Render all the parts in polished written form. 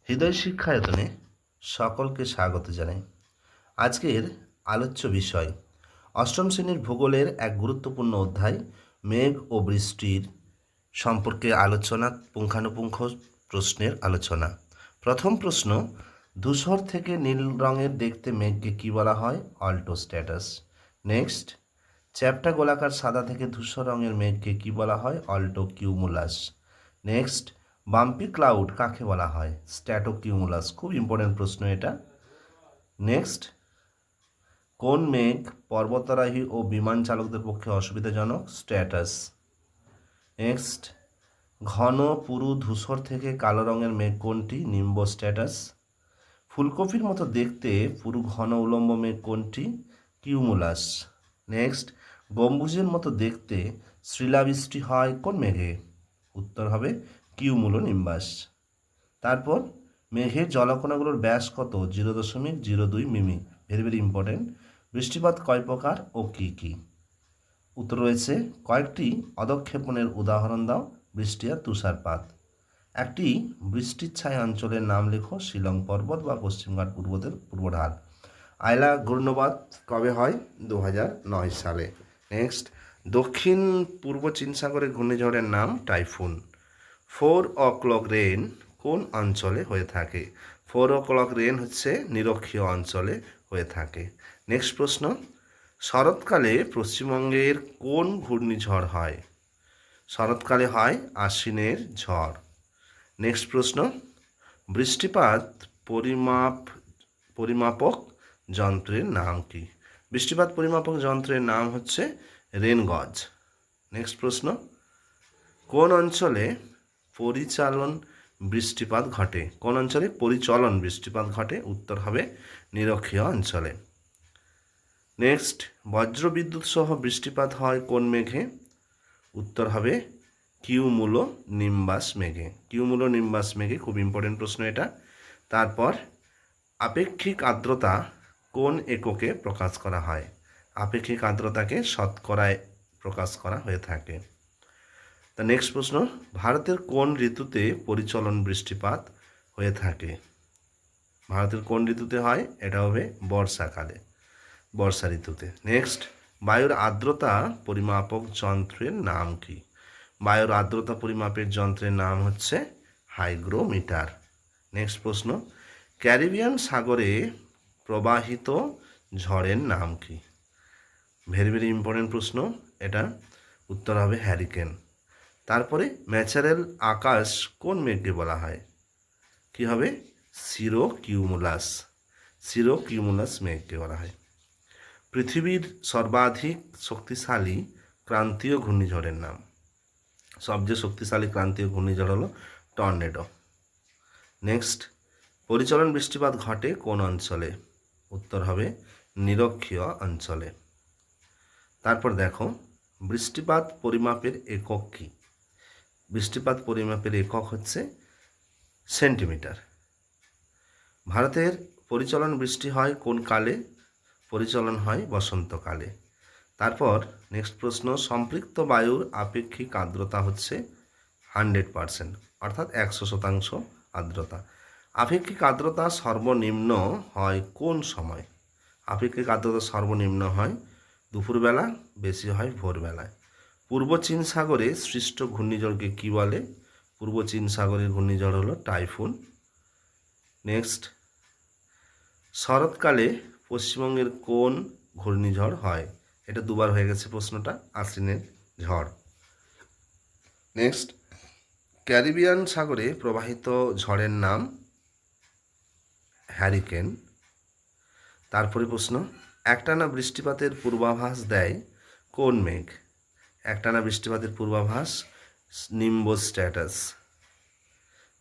হৃদয় শিক্ষায়তনে সকলকে স্বাগত জানাই। আজকের আলোচ্য বিষয় অষ্টম শ্রেণীর ভূগোলের এক গুরুত্বপূর্ণ অধ্যায় মেঘ ও বৃষ্টির সম্পর্কে আলোচনা, পুঙ্খানুপুঙ্খ প্রশ্নের আলোচনা। প্রথম প্রশ্ন, ধূসর থেকে নীল রঙের দেখতে মেঘকে কী বলা হয়? অল্টোস্ট্যাটাস। নেক্সট, চ্যাপ্টা গোলাকার সাদা থেকে ধূসর রঙের মেঘকে কী বলা হয়? অল্টোকিউমুলাস। নেক্সট, বাম্পি ক্লাউড কাকে বলা হয়? স্ট্র্যাটোকিউমুলাস। খুব ইম্পর্টেন্ট প্রশ্ন এটা। নেক্সট, কোন মেঘ পর্বতারোহী ও বিমান চালকদের পক্ষে অসুবিধাজনক? স্ট্র্যাটাস। নেক্সট, ঘন পুরু ধূসর থেকে কালো রঙের মেঘ কোনটি? নিম্বোস্ট্যাটাস। ফুলকপির মতো দেখতে পুরু ঘন উলম্ব মেঘ কোনটি? কিউমুলাস। নেক্সট, গম্বুজের মতো দেখতে শিলাবৃষ্টি হয় কোন মেঘে? উত্তর হবে কিউমুলোনিম্বাস। তারপর মেঘের জলকণাগুলোর ব্যাস কত? 0.02 মিমি। Very very important. বৃষ্টিপাত কয় প্রকার ও কী কী? উত্তর রয়েছে, কয়েকটি অধঃক্ষেপণের উদাহরণ দাও। বৃষ্টি আর তুষারপাত। একটি বৃষ্টির ছায়া অঞ্চলের নাম লেখো। শিলং পর্বত বা পশ্চিমঘাট পূর্ব ঢাল। আয়লা ঘূর্ণবাত কবে হয়? 2009 সালে। নেক্সট, দক্ষিণ পূর্ব চীন সাগরের ঘূর্ণিঝড়ের নাম টাইফুন। 4 o'clock রেন কোন অঞ্চলে হয়ে থাকে? 4 o'clock রেন হচ্ছে নিরক্ষীয় অঞ্চলে হয়ে থাকে। নেক্সট প্রশ্ন, শরৎকালে পশ্চিমবঙ্গের কোন ঘূর্ণিঝড় হয়? শরৎকালে হয় আশ্বিনের ঝড়। নেক্সট প্রশ্ন, বৃষ্টিপাত পরিমাপক যন্ত্রের নাম কি? বৃষ্টিপাত পরিমাপক যন্ত্রের নাম হচ্ছে রেন গজ। নেক্সট প্রশ্ন, কোন অঞ্চলে পরিচলন বৃষ্টিপাত ঘটে? কোন অঞ্চলে পরিচলন বৃষ্টিপাত ঘটে? উত্তর হবে নিরক্ষীয় অঞ্চলে। নেক্সট, বজ্রবিদ্যুৎ সহ বৃষ্টিপাত হয় কোন মেঘে? উত্তর হবে কিউমুলো নিম্বাস মেঘে। কিউমুলো নিম্বাস মেঘে। খুব ইম্পর্টেন্ট প্রশ্ন এটা। তারপর, আপেক্ষিক আর্দ্রতা কোন এককে প্রকাশ করা হয়? আপেক্ষিক আর্দ্রতাকে শতকরায় প্রকাশ করা হয়ে থাকে। তা নেক্সট প্রশ্ন, ভারতের কোন ঋতুতে পরিচলন বৃষ্টিপাত হয়ে থাকে? ভারতের কোন ঋতুতে হয়? এটা হবে বর্ষাকালে, বর্ষা ঋতুতে। নেক্সট, বায়ুর আর্দ্রতা পরিমাপক যন্ত্রের নাম কি? বায়ুর আর্দ্রতা পরিমাপের যন্ত্রের নাম হচ্ছে হাইগ্রোমিটার। নেক্সট প্রশ্ন, ক্যারিবিয়ান সাগরে প্রবাহিত ঝড়ের নাম কি? ভেরি ভেরি ইম্পর্টেন্ট প্রশ্ন এটা। উত্তর হবে হ্যারিকেন। তারপরে, ন্যাচারাল আকাশ কোন মেঘকে বলা হয়? কি হবে? সিরোকিউমুলাস। সিরোকিউমুলাস মেঘকে বলা হয়। পৃথিবীর সর্বাধিক শক্তিশালী ক্রান্তীয় ঘূর্ণিঝড়ের নাম? সবচেয়ে শক্তিশালী ক্রান্তীয় ঘূর্ণিঝড় হলো টর্নেডো। নেক্সট, পরিচলন বৃষ্টিপাত ঘটে কোন অঞ্চলে? উত্তর হবে নিরক্ষীয় অঞ্চলে। তারপর দেখো, বৃষ্টিপাত পরিমাপের একক কি? বৃষ্টিপাত পরিমাপের একক হচ্ছে সেন্টিমিটার। ভারতের পরিচলন বৃষ্টি হয় কোন কালে? পরিচলন হয় বসন্তকালে। তারপর নেক্সট প্রশ্ন, সম্পৃক্ত বায়ুর আপেক্ষিক আর্দ্রতা হচ্ছে 100%, অর্থাৎ 100% আর্দ্রতা। আপেক্ষিক আর্দ্রতা সর্বনিম্ন হয় কোন সময়? আপেক্ষিক আর্দ্রতা সর্বনিম্ন হয় দুপুরবেলা, বেশি হয় ভোরবেলায়। পূর্ব চীন সাগরে সৃষ্ট ঘূর্ণিঝড়কে কী বলে? পূর্ব চীন সাগরের ঘূর্ণিঝড় হলো টাইফুন। নেক্সট, শরৎকালে পশ্চিমবঙ্গের কোন ঘূর্ণিঝড় হয়? এটা দুবার হয়ে গেছে প্রশ্নটা, আশ্বিনের ঝড়। নেক্সট, ক্যারিবিয়ান সাগরে প্রবাহিত ঝড়ের নাম হ্যারিকেন। তারপরে প্রশ্ন, একটানা বৃষ্টিপাতের পূর্বাভাস দেয় কোন মেঘ? একটানা বৃষ্টিপাতের পূর্বাভাস নিম্বোস্ট্যাটাস।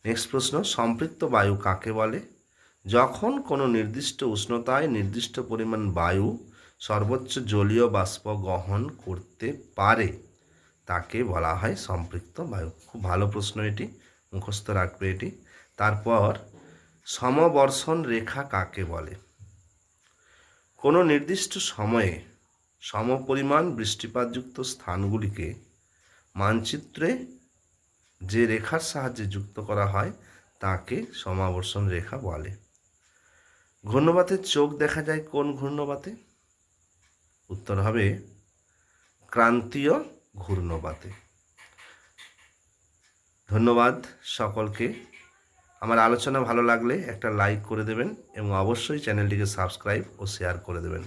নেক্সট প্রশ্ন, সম্পৃক্ত বায়ু কাকে বলে? যখন কোনো নির্দিষ্ট উষ্ণতায় নির্দিষ্ট পরিমাণ বায়ু সর্বোচ্চ জলীয় বাষ্প গ্রহণ করতে পারে তাকে বলা হয় সম্পৃক্ত বায়ু। খুব ভালো প্রশ্ন এটি, মুখস্থ রাখবে এটি। তারপর, সমবর্ষণ রেখা কাকে বলে? কোনো নির্দিষ্ট সময়ে সমপরিমাণ বৃষ্টিপাতযুক্ত স্থানগুলিকে মানচিত্রে যে রেখার সাহায্যে যুক্ত করা হয় তাকে সমাবর্ষণ রেখা বলে। ঘূর্ণবাতের চোখ দেখা যায় কোন ঘূর্ণবাতে? উত্তর হবে ক্রান্তীয় ঘূর্ণবাতে। ধন্যবাদ সকলকে। আমার আলোচনা ভালো লাগলে একটা লাইক করে দেবেন এবং অবশ্যই চ্যানেলটিকে সাবস্ক্রাইব ও শেয়ার করে দেবেন।